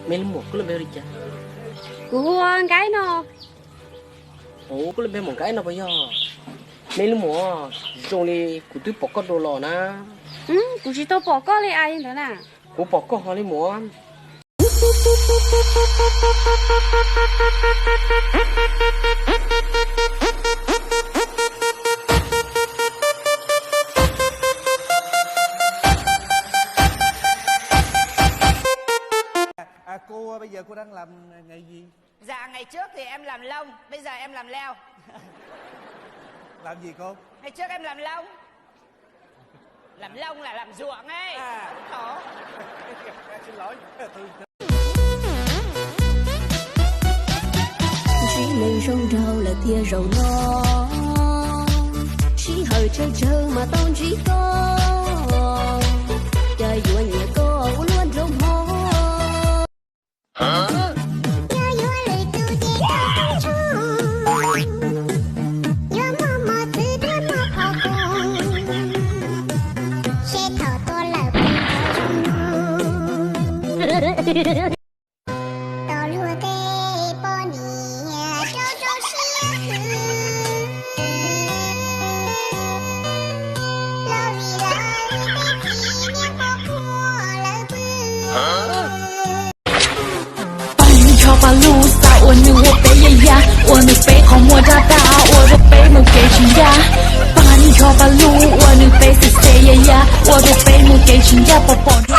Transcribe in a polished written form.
mấy một cái là đi chả của cái nó ồ cái là một cái nó bây giờ mấy một trong đi của tôi bỏ con đồ lò na của chị tôi bỏ có lấy ai thế nào của bỏ con họ đi mua cô bây giờ cô đang làm nghề gì? Dạ ngày trước thì em làm lông, bây giờ em làm leo. Làm gì cô? Ngày trước em làm lông. Làm lông là làm ruộng ấy. Khổ. Xin lỗi. Chỉ lên rong rau là tia rau nó, chỉ hơi chơi chơi mà tao chỉ có, trời vừa nhẹ có luôn rong mò.把路撒，我努我背呀呀，我努背好莫扎达，我的背木给亲家。把你跳把路，我努背是谁呀呀，我的背木给亲家，宝宝。